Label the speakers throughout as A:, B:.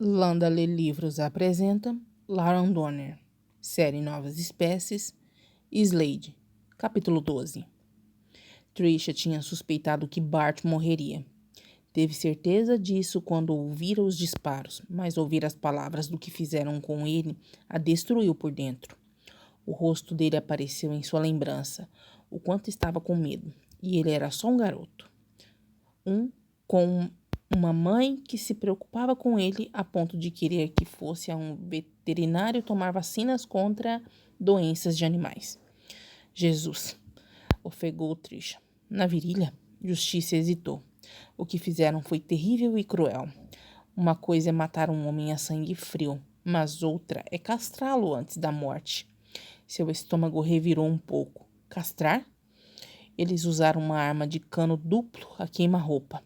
A: Landa Lê Livros apresenta Lauren Donner, série Novas Espécies, Slade, capítulo 12. Trisha tinha suspeitado que Bart morreria. Teve certeza disso quando ouvira os disparos, mas ouvir as palavras do que fizeram com ele a destruiu por dentro. O rosto dele apareceu em sua lembrança, o quanto estava com medo, e ele era só um garoto. Com uma mãe que se preocupava com ele a ponto de querer que fosse a um veterinário tomar vacinas contra doenças de animais. Jesus, ofegou Trisha. Na virilha, Justiça hesitou. O que fizeram foi terrível e cruel. Uma coisa é matar um homem a sangue frio, mas outra é castrá-lo antes da morte. Seu estômago revirou um pouco. Castrar? Eles usaram uma arma de cano duplo a queima-roupa.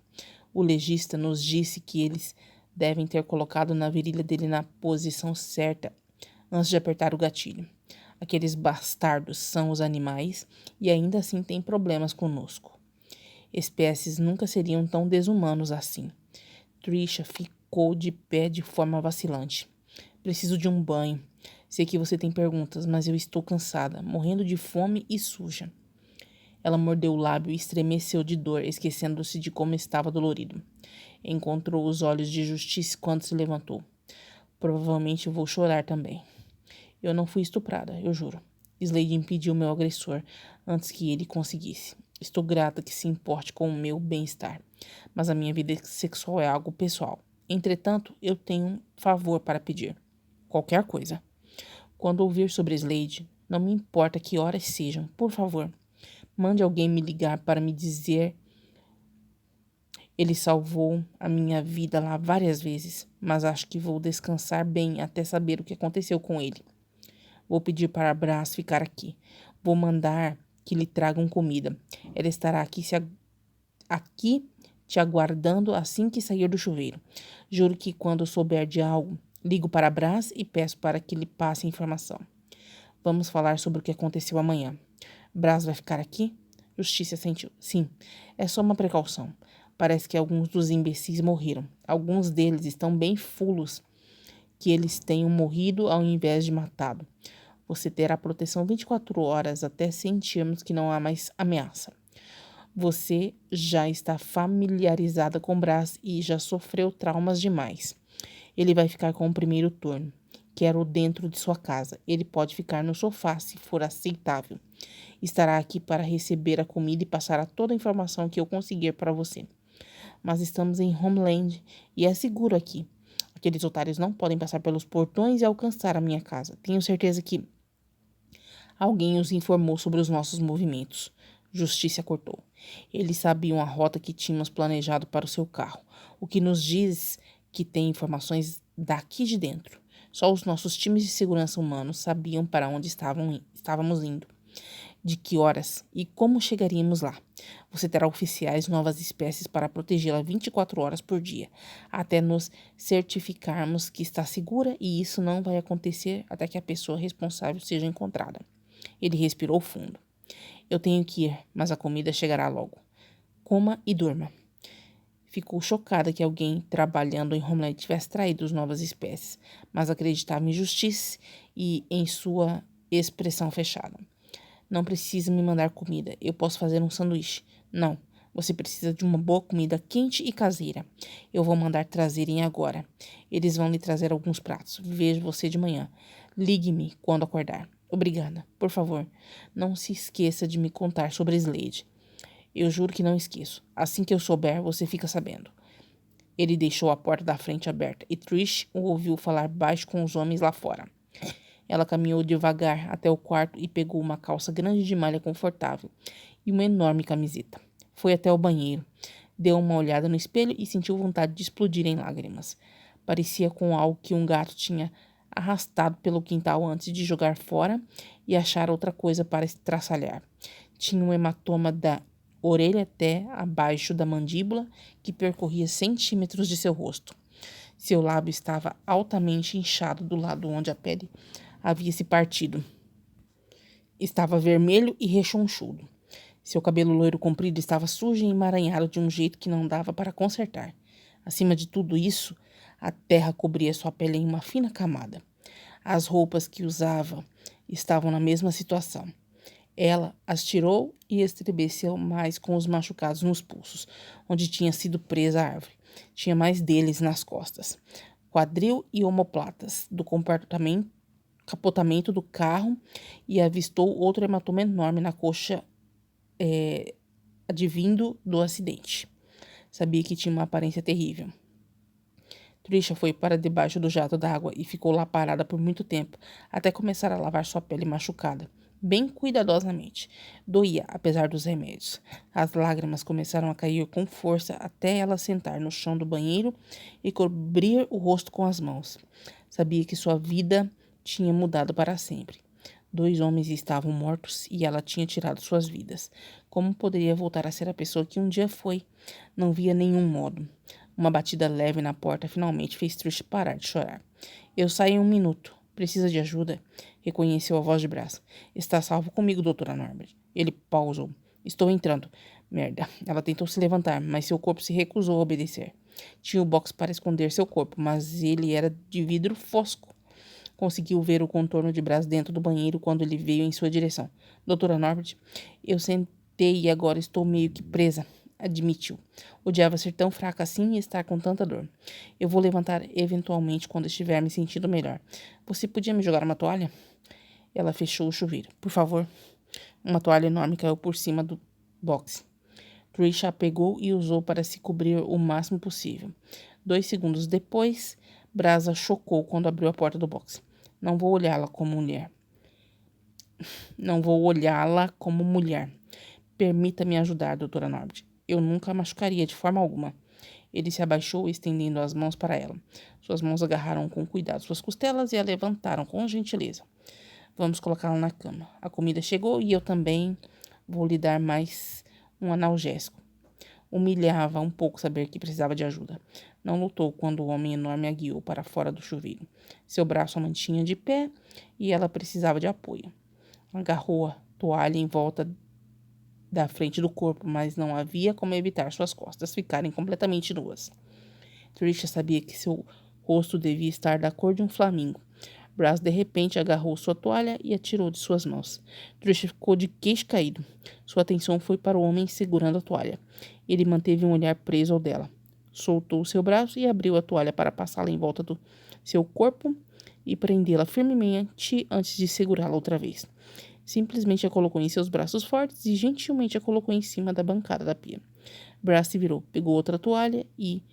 A: O legista nos disse que eles devem ter colocado na virilha dele na posição certa antes de apertar o gatilho. Aqueles bastardos são os animais e ainda assim têm problemas conosco. Espécies nunca seriam tão desumanos assim. Trisha ficou de pé de forma vacilante. Preciso de um banho. Sei que você tem perguntas, mas eu estou cansada, morrendo de fome e suja. Ela mordeu o lábio e estremeceu de dor, esquecendo-se de como estava dolorido. Encontrou os olhos de Justiça quando se levantou. Provavelmente vou chorar também. Eu não fui estuprada, eu juro. Slade impediu meu agressor antes que ele conseguisse. Estou grata que se importe com o meu bem-estar, mas a minha vida sexual é algo pessoal. Entretanto, eu tenho um favor para pedir. Qualquer coisa. Quando ouvir sobre Slade, não me importa que horas sejam, por favor. Mande alguém me ligar para me dizer. Ele salvou a minha vida lá várias vezes, mas acho que vou descansar bem até saber o que aconteceu com ele. Vou pedir para a Brás ficar aqui. Vou mandar que lhe tragam comida. Ela estará aqui te aguardando assim que sair do chuveiro. Juro que quando souber de algo, ligo para a Brás e peço para que lhe passe a informação. Vamos falar sobre o que aconteceu amanhã. Brás vai ficar aqui? Justiça sentiu. Sim, é só uma precaução. Parece que alguns dos imbecis morreram. Alguns deles estão bem fulos que eles tenham morrido ao invés de matado. Você terá proteção 24 horas até sentirmos que não há mais ameaça. Você já está familiarizada com Brás e já sofreu traumas demais. Ele vai ficar com o primeiro turno. Quero dentro de sua casa. Ele pode ficar no sofá se for aceitável. Estará aqui para receber a comida e passar toda a informação que eu conseguir para você. Mas estamos em Homeland e é seguro aqui. Aqueles otários não podem passar pelos portões e alcançar a minha casa. Tenho certeza que alguém os informou sobre os nossos movimentos. Justiça cortou. Eles sabiam a rota que tínhamos planejado para o seu carro, o que nos diz que tem informações daqui de dentro. Só os nossos times de segurança humanos sabiam para onde estávamos indo, de que horas e como chegaríamos lá. Você terá oficiais novas espécies para protegê-la 24 horas por dia, até nos certificarmos que está segura, e isso não vai acontecer até que a pessoa responsável seja encontrada. Ele respirou fundo. Eu tenho que ir, mas a comida chegará logo. Coma e durma. Ficou chocada que alguém trabalhando em Homeland tivesse traído as novas espécies, mas acreditava em Justiça e em sua expressão fechada. Não precisa me mandar comida. Eu posso fazer um sanduíche. Não. Você precisa de uma boa comida quente e caseira. Eu vou mandar trazerem agora. Eles vão lhe trazer alguns pratos. Vejo você de manhã. Ligue-me quando acordar. Obrigada. Por favor, não se esqueça de me contar sobre Slade. Eu juro que não esqueço. Assim que eu souber, você fica sabendo. Ele deixou a porta da frente aberta e Trish o ouviu falar baixo com os homens lá fora. Ela caminhou devagar até o quarto e pegou uma calça grande de malha confortável e uma enorme camiseta. Foi até o banheiro, deu uma olhada no espelho e sentiu vontade de explodir em lágrimas. Parecia com algo que um gato tinha arrastado pelo quintal antes de jogar fora e achar outra coisa para estraçalhar. Tinha um hematoma da orelha até abaixo da mandíbula que percorria centímetros de seu rosto. Seu lábio estava altamente inchado do lado onde a pele havia se partido. Estava vermelho e rechonchudo. Seu cabelo loiro comprido estava sujo e emaranhado de um jeito que não dava para consertar. Acima de tudo isso, A terra cobria sua pele em uma fina camada. As roupas que usava estavam na mesma situação. Ela as tirou e estremeceu mais com os machucados nos pulsos, onde tinha sido presa à árvore. Tinha mais deles nas costas. Quadril e omoplatas do capotamento do carro e avistou outro hematoma enorme na coxa advindo do acidente. Sabia que tinha uma aparência terrível. Trisha foi para debaixo do jato d'água e ficou lá parada por muito tempo, até começar a lavar sua pele machucada, bem cuidadosamente. Doía, apesar dos remédios. As lágrimas começaram a cair com força até ela sentar no chão do banheiro e cobrir o rosto com as mãos. Sabia que sua vida tinha mudado para sempre. 2 homens estavam mortos e ela tinha tirado suas vidas. Como poderia voltar a ser a pessoa que um dia foi? Não via nenhum modo. Uma batida leve na porta finalmente fez Trish parar de chorar. Eu saio em 1 minuto. Precisa de ajuda? Reconheceu a voz de Brass. Está salvo comigo, doutora Norbert. Ele pausou. Estou entrando. Merda. Ela tentou se levantar, mas seu corpo se recusou a obedecer. Tinha o box para esconder seu corpo, mas ele era de vidro fosco. Conseguiu ver o contorno de Brass dentro do banheiro quando ele veio em sua direção. Doutora Norbert, eu sentei e agora estou meio que presa, admitiu. Odiava ser tão fraca assim e estar com tanta dor. Eu vou levantar eventualmente quando estiver me sentindo melhor. Você podia me jogar uma toalha? Ela fechou o chuveiro. Por favor. Uma toalha enorme caiu por cima do box. Trisha a pegou e usou para se cobrir o máximo possível. 2 segundos depois, Brasa chocou quando abriu a porta do box. Não vou olhá-la como mulher. Não vou olhá-la como mulher. Permita-me ajudar, doutora Norbert. Eu nunca a machucaria de forma alguma. Ele se abaixou, estendendo as mãos para ela. Suas mãos agarraram com cuidado suas costelas e a levantaram com gentileza. Vamos colocá-la na cama. A comida chegou e eu também vou lhe dar mais um analgésico. Humilhava um pouco saber que precisava de ajuda. Não lutou quando o homem enorme a guiou para fora do chuveiro. Seu braço a mantinha de pé e ela precisava de apoio. Agarrou a toalha em volta da frente do corpo, mas não havia como evitar suas costas ficarem completamente nuas. Trisha sabia que seu rosto devia estar da cor de um flamingo. Brass de repente agarrou sua toalha e a tirou de suas mãos. Trisha ficou de queixo caído. Sua atenção foi para o homem segurando a toalha. Ele manteve um olhar preso ao dela. Soltou seu braço e abriu a toalha para passá-la em volta do seu corpo e prendê-la firmemente antes de segurá-la outra vez. Simplesmente a colocou em seus braços fortes e gentilmente a colocou em cima da bancada da pia. Brass se virou, pegou outra toalha e,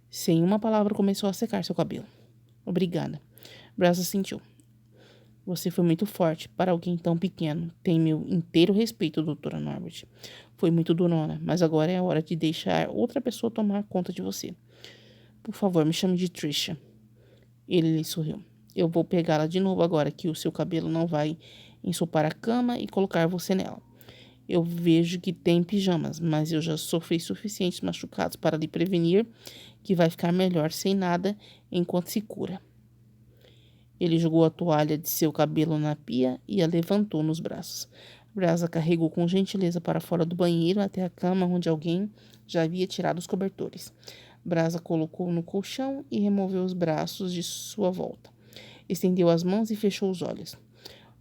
A: sem uma palavra, começou a secar seu cabelo. Obrigada. Brass assentiu. Você foi muito forte para alguém tão pequeno. Tem meu inteiro respeito, doutora Norbert. Foi muito durona, mas agora é a hora de deixar outra pessoa tomar conta de você. Por favor, me chame de Trisha. Ele lhe sorriu. Eu vou pegá-la de novo agora que o seu cabelo não vai ensopar a cama e colocar você nela. Eu vejo que tem pijamas, mas eu já sofri suficientes machucados para lhe prevenir que vai ficar melhor sem nada enquanto se cura. Ele jogou a toalha de seu cabelo na pia e a levantou nos braços. Brasa carregou com gentileza para fora do banheiro até a cama onde alguém já havia tirado os cobertores. Brasa colocou no colchão e removeu os braços de sua volta. Estendeu as mãos e fechou os olhos.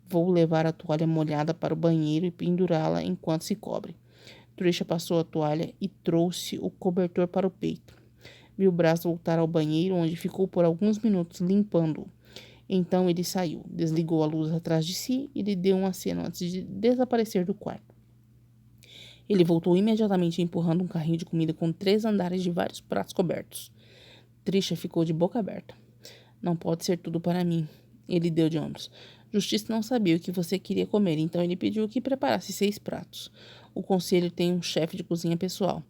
A: Vou levar a toalha molhada para o banheiro e pendurá-la enquanto se cobre. Trisha passou a toalha e trouxe o cobertor para o peito. Viu o braço voltar ao banheiro, onde ficou por alguns minutos limpando-o. Então ele saiu, desligou a luz atrás de si e lhe deu um aceno antes de desaparecer do quarto. Ele voltou imediatamente empurrando um carrinho de comida com 3 andares de vários pratos cobertos. Trisha ficou de boca aberta. Não pode ser tudo para mim. Ele deu de ombros. Justiça não sabia o que você queria comer, então ele pediu que preparasse 6 pratos. O conselho tem um chefe de cozinha pessoal.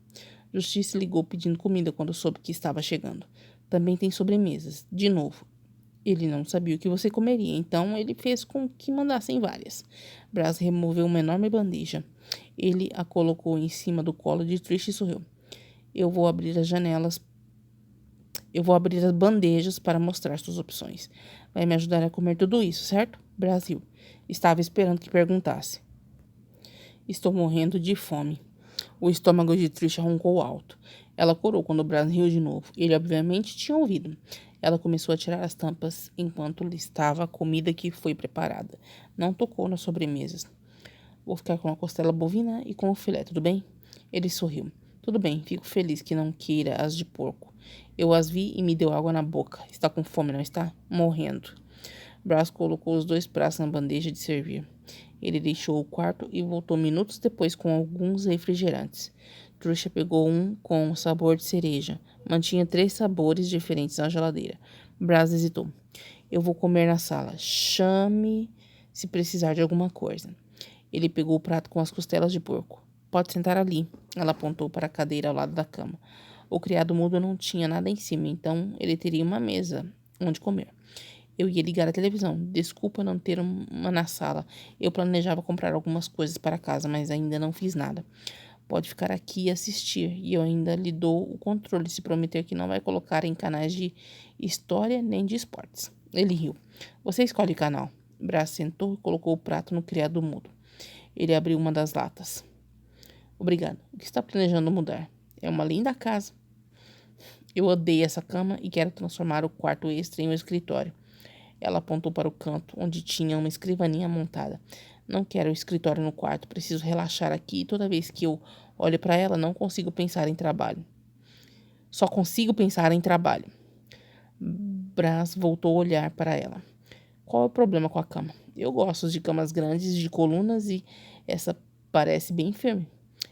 A: Justiça ligou pedindo comida quando soube que estava chegando. Também tem sobremesas. De novo. Ele não sabia o que você comeria, então ele fez com que mandassem várias. Brass removeu uma enorme bandeja. Ele a colocou em cima do colo de Trish e sorriu. Eu vou abrir as bandejas para mostrar suas opções. Vai me ajudar a comer tudo isso, certo? Brasil. Estava esperando que perguntasse. Estou morrendo de fome. O estômago de Trisha roncou alto. Ela corou quando Braz riu de novo. Ele obviamente tinha ouvido. Ela começou a tirar as tampas enquanto listava a comida que foi preparada. Não tocou nas sobremesas. Vou ficar com a costela bovina e com o filé, tudo bem? Ele sorriu. Tudo bem, fico feliz que não queira as de porco. Eu as vi e me deu água na boca. Está com fome, não está? Morrendo. Braz colocou os 2 pratos na bandeja de servir. Ele deixou o quarto e voltou minutos depois com alguns refrigerantes. Trisha pegou um com sabor de cereja. Mantinha 3 sabores diferentes na geladeira. Braz hesitou. Eu vou comer na sala. Chame se precisar de alguma coisa. Ele pegou o prato com as costelas de porco. Pode sentar ali. Ela apontou para a cadeira ao lado da cama. O criado mudo não tinha nada em cima, então ele teria uma mesa onde comer. Eu ia ligar a televisão. Desculpa não ter uma na sala. Eu planejava comprar algumas coisas para casa, mas ainda não fiz nada. Pode ficar aqui e assistir, e eu ainda lhe dou o controle se prometer que não vai colocar em canais de história nem de esportes. Ele riu. Você escolhe o canal. Brás sentou e colocou o prato no criado mudo. Ele abriu uma das latas. Obrigado. O que está planejando mudar? É uma linda casa. Eu odeio essa cama e quero transformar o quarto extra em um escritório. Ela apontou para o canto, onde tinha uma escrivaninha montada. Não quero o escritório no quarto. Preciso relaxar aqui e toda vez que eu olho para ela, não consigo pensar em trabalho. Só consigo pensar em trabalho. Brás voltou a olhar para ela. Qual é o problema com a cama? Eu gosto de camas grandes, de colunas e essa parece bem firme.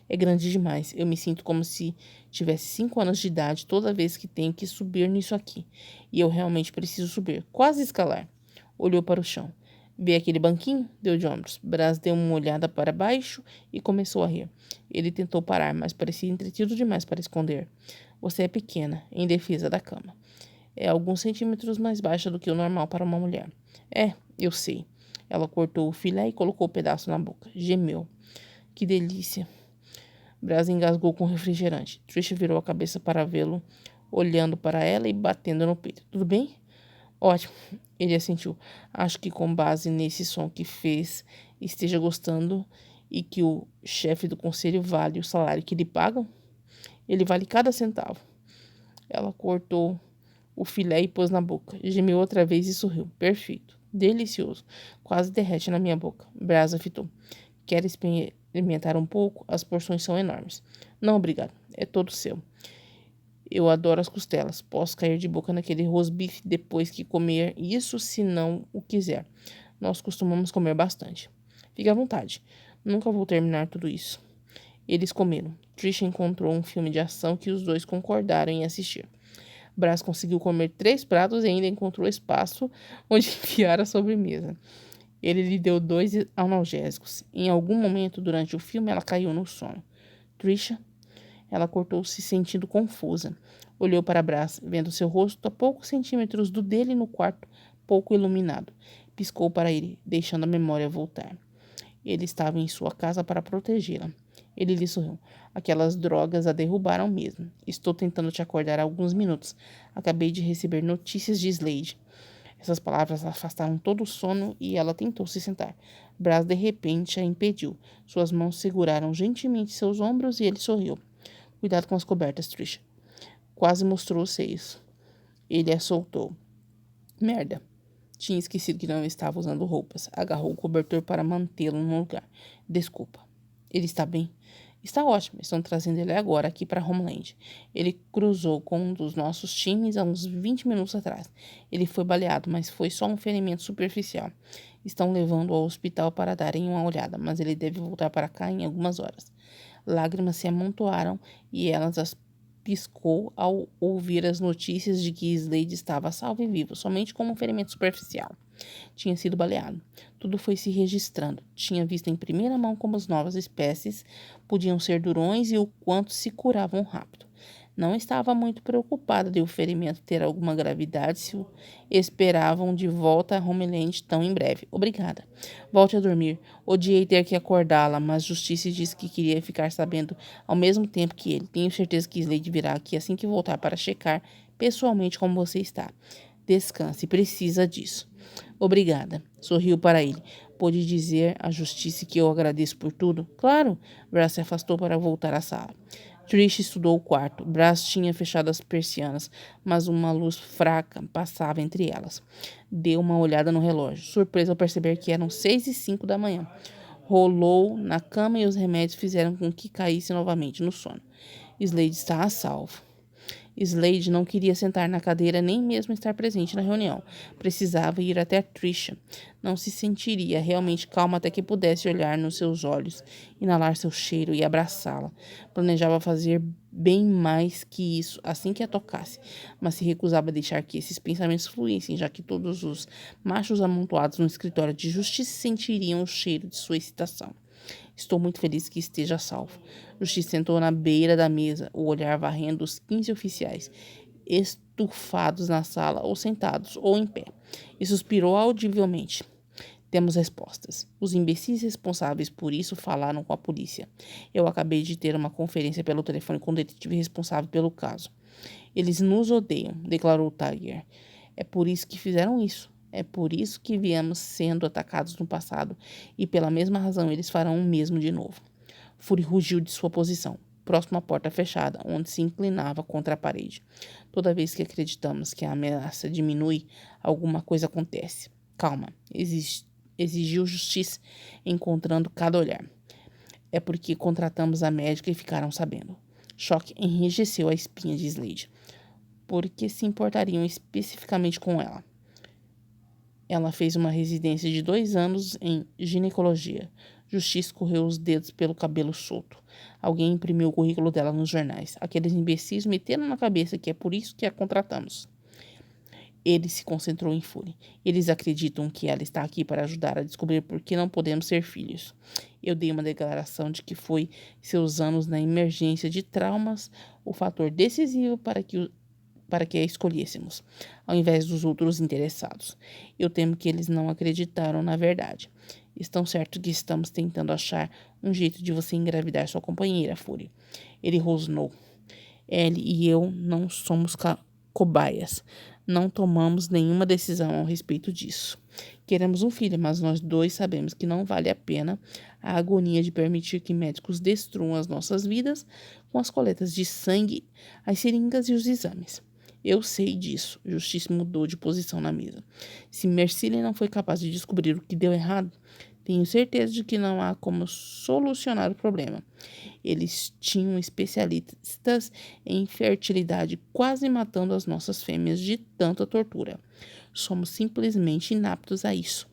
A: É grande demais. Eu me sinto como se tivesse 5 anos de idade toda vez que tenho que subir nisso aqui. E eu realmente preciso subir, quase escalar. Olhou para o chão. Vê aquele banquinho? Deu de ombros. Brás deu uma olhada para baixo e começou a rir. Ele tentou parar, mas parecia entretido demais para esconder. Você é pequena, em defesa da cama. É alguns centímetros mais baixa do que o normal para uma mulher. É, eu sei. Ela cortou o filé e colocou o pedaço na boca. Gemeu. Que delícia. Brás engasgou com o refrigerante. Trisha virou a cabeça para vê-lo, olhando para ela e batendo no peito. Tudo bem? Ótimo. Ele assentiu. Acho que com base nesse som que fez, esteja gostando e que o chefe do conselho vale o salário que lhe pagam? Ele vale cada centavo. Ela cortou o filé e pôs na boca. Gemeu outra vez e sorriu. Perfeito. Delicioso. Quase derrete na minha boca. Brás fitou. Quer experimentar um pouco? As porções são enormes. Não, obrigado. É todo seu. Eu adoro as costelas. Posso cair de boca naquele rosbife depois que comer isso, se não o quiser. Nós costumamos comer bastante. Fique à vontade. Nunca vou terminar tudo isso. Eles comeram. Trisha encontrou um filme de ação que os dois concordaram em assistir. Brás conseguiu comer 3 pratos e ainda encontrou espaço onde enfiar a sobremesa. Ele lhe deu 2 analgésicos. Em algum momento durante o filme, ela caiu no sono. Trisha? Ela cortou-se sentindo confusa. Olhou para Brás, vendo seu rosto a poucos centímetros do dele no quarto, pouco iluminado. Piscou para ele, deixando a memória voltar. Ele estava em sua casa para protegê-la. Ele lhe sorriu. Aquelas drogas a derrubaram mesmo. Estou tentando te acordar há alguns minutos. Acabei de receber notícias de Slade. Essas palavras afastaram todo o sono e ela tentou se sentar. Brás de repente a impediu. Suas mãos seguraram gentilmente seus ombros e ele sorriu. Cuidado com as cobertas, Trisha. Quase mostrou os seios. Ele a soltou. Merda. Tinha esquecido que não estava usando roupas. Agarrou o cobertor para mantê-lo no lugar. Desculpa. Ele está bem? Está ótimo. Estão trazendo ele agora aqui para Homeland. Ele cruzou com um dos nossos times há uns 20 minutos atrás. Ele foi baleado, mas foi só um ferimento superficial. Estão levando-o ao hospital para darem uma olhada, mas ele deve voltar para cá em algumas horas. Lágrimas se amontoaram e elas as piscou ao ouvir as notícias de que Slade estava salvo e vivo, somente com um ferimento superficial. Tinha sido baleado. Tudo foi se registrando. Tinha visto em primeira mão como as novas espécies podiam ser durões e o quanto se curavam rápido. Não estava muito preocupada de o ferimento ter alguma gravidade se o esperavam de volta a Homeland tão em breve. Obrigada. Volte a dormir. Odiei ter que acordá-la, mas Justiça disse que queria ficar sabendo ao mesmo tempo que ele. Tenho certeza que Slade virá aqui assim que voltar para checar pessoalmente como você está. Descanse, precisa disso. Obrigada. Sorriu para ele. Pôde dizer à Justiça que eu agradeço por tudo? Claro. Brás se afastou para voltar à sala. Trish estudou o quarto. Brass tinha fechado as persianas, mas uma luz fraca passava entre elas. Deu uma olhada no relógio, surpresa ao perceber que eram 6:05 da manhã. Rolou na cama e os remédios fizeram com que caísse novamente no sono. Slade está a salvo. Slade não queria sentar na cadeira nem mesmo estar presente na reunião. Precisava ir até Trisha. Não se sentiria realmente calma até que pudesse olhar nos seus olhos, inalar seu cheiro e abraçá-la. Planejava fazer bem mais que isso assim que a tocasse, mas se recusava a deixar que esses pensamentos fluíssem, já que todos os machos amontoados no escritório de justiça sentiriam o cheiro de sua excitação. Estou muito feliz que esteja salvo. Justiça sentou na beira da mesa, o olhar varrendo os 15 oficiais, estufados na sala, ou sentados, ou em pé, e suspirou audivelmente. Temos respostas. Os imbecis responsáveis por isso falaram com a polícia. Eu acabei de ter uma conferência pelo telefone com o detetive responsável pelo caso. Eles nos odeiam, declarou Tiger. É por isso que fizeram isso. É por isso que viemos sendo atacados no passado, e pela mesma razão eles farão o mesmo de novo. Fury rugiu de sua posição, próximo à porta fechada, onde se inclinava contra a parede. Toda vez que acreditamos que a ameaça diminui, alguma coisa acontece. Calma, exigiu justiça, encontrando cada olhar. É porque contratamos a médica e ficaram sabendo. Choque enrijeceu a espinha de Slade. Por que se importariam especificamente com ela? Ela fez uma residência de 2 anos em ginecologia. Justiça correu os dedos pelo cabelo solto. Alguém imprimiu o currículo dela nos jornais. Aqueles imbecis meteram na cabeça que é por isso que a contratamos. Ele se concentrou em fúria. Eles acreditam que ela está aqui para ajudar a descobrir por que não podemos ser filhos. Eu dei uma declaração de que foi seus anos na emergência de traumas o fator decisivo para que a escolhêssemos, ao invés dos outros interessados. Eu temo que eles não acreditaram na verdade. Estão certos que estamos tentando achar um jeito de você engravidar sua companheira, Fury. Ele rosnou. Ellie e eu não somos cobaias. Não tomamos nenhuma decisão a respeito disso. Queremos um filho, mas nós dois sabemos que não vale a pena a agonia de permitir que médicos destruam as nossas vidas com as coletas de sangue, as seringas e os exames. Eu sei disso. Justiça mudou de posição na mesa. Se Mercilli não foi capaz de descobrir o que deu errado, tenho certeza de que não há como solucionar o problema. Eles tinham especialistas em fertilidade quase matando as nossas fêmeas de tanta tortura. Somos simplesmente inaptos a isso.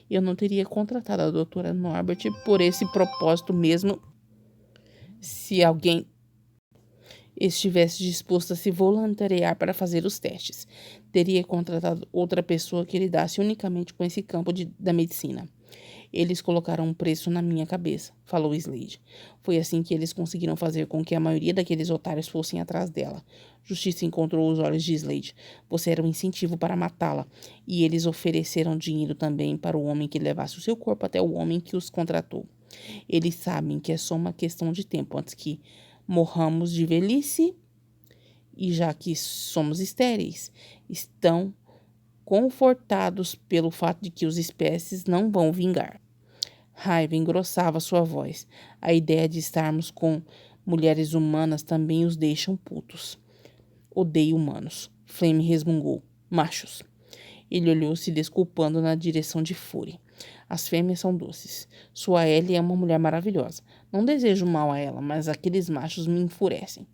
A: Eu não teria contratado a doutora Norbert por esse propósito mesmo se alguém estivesse disposto a se voluntariar para fazer os testes. Teria contratado outra pessoa que lidasse unicamente com esse campo da medicina. Eles colocaram um preço na minha cabeça, falou Slade. Foi assim que eles conseguiram fazer com que a maioria daqueles otários fossem atrás dela. Justiça encontrou os olhos de Slade. Você era um incentivo para matá-la, e eles ofereceram dinheiro também para o homem que levasse o seu corpo até o homem que os contratou. Eles sabem que é só uma questão de tempo antes que morramos de velhice, e já que somos estéreis, estão confortados pelo fato de que os espécies não vão vingar. Raiva engrossava sua voz. A ideia de estarmos com mulheres humanas também os deixam putos. Odeio humanos. Flame resmungou. Machos. Ele olhou se desculpando na direção de Fury. As fêmeas são doces. Sua Ellie é uma mulher maravilhosa. Não desejo mal a ela, mas aqueles machos me enfurecem.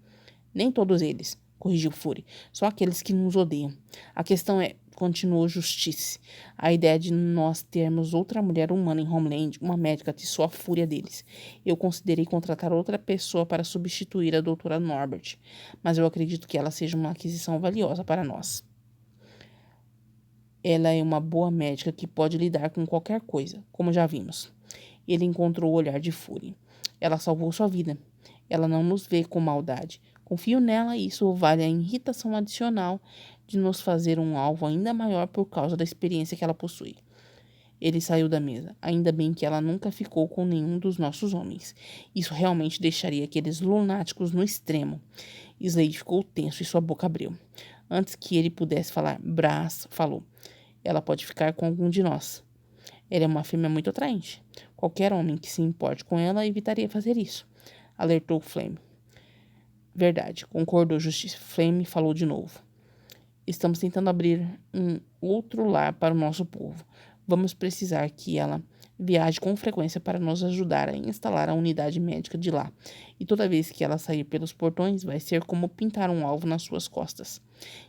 A: Nem todos eles, corrigiu Fury. Só aqueles que nos odeiam. A questão é, continuou Justice, a ideia de nós termos outra mulher humana em Homeland, uma médica, atiçou a fúria deles. Eu considerei contratar outra pessoa para substituir a doutora Norbert, mas eu acredito que ela seja uma aquisição valiosa para nós. Ela é uma boa médica que pode lidar com qualquer coisa, como já vimos. Ele encontrou o olhar de Fury. Ela salvou sua vida. Ela não nos vê com maldade. Confio nela e isso vale a irritação adicional de nos fazer um alvo ainda maior por causa da experiência que ela possui. Ele saiu da mesa. Ainda bem que ela nunca ficou com nenhum dos nossos homens. Isso realmente deixaria aqueles lunáticos no extremo. Slade ficou tenso e sua boca abriu. Antes que ele pudesse falar, Brass falou. Ela pode ficar com algum de nós. Ela é uma fêmea muito atraente. Qualquer homem que se importe com ela evitaria fazer isso. Alertou Flame. Verdade, concordou Justiça. Flame falou de novo. Estamos tentando abrir um outro lar para o nosso povo. Vamos precisar que ela viaje com frequência para nos ajudar a instalar a unidade médica de lá. E toda vez que ela sair pelos portões, vai ser como pintar um alvo nas suas costas.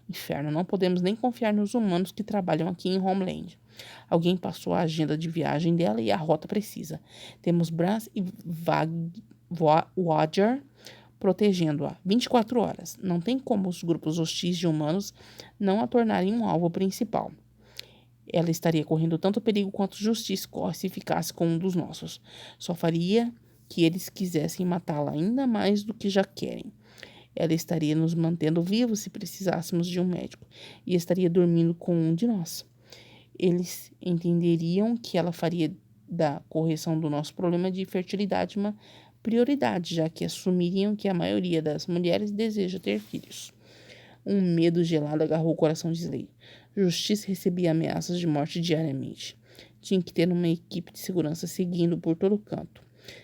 A: Inferno, não podemos nem confiar nos humanos que trabalham aqui em Homeland. Alguém passou a agenda de viagem dela e a rota precisa. Temos Brass e Wadger protegendo-a 24 horas. Não tem como os grupos hostis de humanos não a tornarem um alvo principal. Ela estaria correndo tanto perigo quanto Justiça corre se ficasse com um dos nossos. Só faria que eles quisessem matá-la ainda mais do que já querem. Ela estaria nos mantendo vivos se precisássemos de um médico e estaria dormindo com um de nós. Eles entenderiam que ela faria da correção do nosso problema de fertilidade uma prioridade, já que assumiriam que a maioria das mulheres deseja ter filhos. Um medo gelado agarrou o coração de Slade. Justiça recebia ameaças de morte diariamente. Tinha que ter uma equipe de segurança seguindo por todo canto.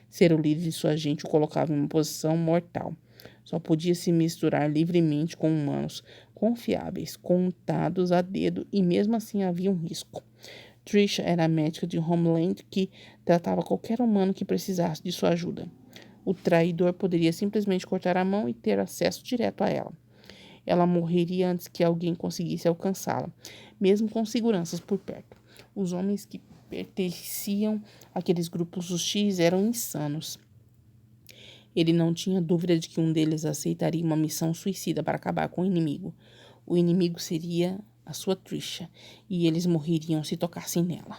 A: Ser o líder de sua gente o colocava em uma posição mortal. Só podia se misturar livremente com humanos confiáveis, contados a dedo, e mesmo assim havia um risco. Trisha era a médica de Homeland que tratava qualquer humano que precisasse de sua ajuda. O traidor poderia simplesmente cortar a mão e ter acesso direto a ela. Ela morreria antes que alguém conseguisse alcançá-la, mesmo com seguranças por perto. Os homens que pertenciam àqueles grupos hostis eram insanos. Ele não tinha dúvida de que um deles aceitaria uma missão suicida para acabar com o inimigo. O inimigo seria a sua Trisha, e eles morreriam se tocassem nela.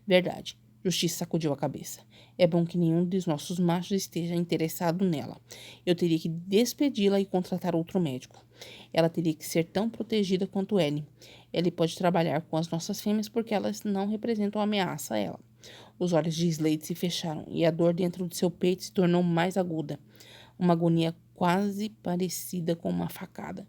A: Verdade. Justiça sacudiu a cabeça. É bom que nenhum dos nossos machos esteja interessado nela. Eu teria que despedi-la e contratar outro médico. Ela teria que ser tão protegida quanto ele. Ele pode trabalhar com as nossas fêmeas porque elas não representam ameaça a ela. Os olhos de Slade se fecharam e a dor dentro de seu peito se tornou mais aguda. Uma agonia quase parecida com uma facada.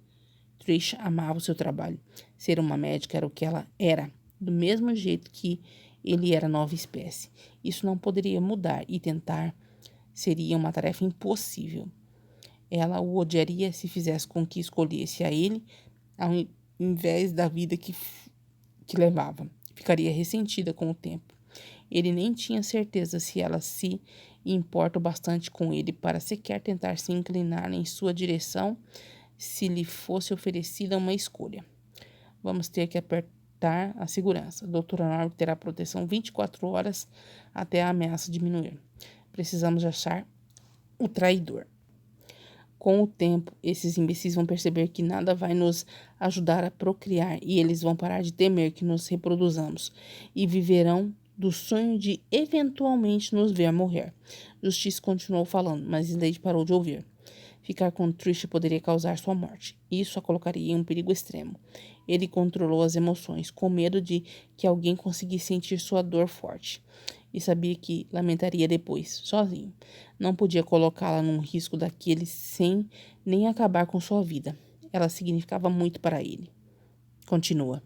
A: Trish amava o seu trabalho. Ser uma médica era o que ela era, do mesmo jeito que ele era nova espécie. Isso não poderia mudar e tentar seria uma tarefa impossível. Ela o odiaria se fizesse com que escolhesse a ele ao invés da vida que levava. Ficaria ressentida com o tempo. Ele nem tinha certeza se ela se importa bastante com ele para sequer tentar se inclinar em sua direção se lhe fosse oferecida uma escolha. Vamos ter que apertar a segurança. Doutora Norm terá proteção 24 horas até a ameaça diminuir. Precisamos achar o traidor. Com o tempo, esses imbecis vão perceber que nada vai nos ajudar a procriar e eles vão parar de temer que nos reproduzamos e viverão do sonho de eventualmente nos ver morrer. Justiça continuou falando, mas Slade parou de ouvir. Ficar com Trish poderia causar sua morte. Isso a colocaria em um perigo extremo. Ele controlou as emoções, com medo de que alguém conseguisse sentir sua dor forte. E sabia que lamentaria depois, sozinho. Não podia colocá-la num risco daquele sem nem acabar com sua vida. Ela significava muito para ele. Continua.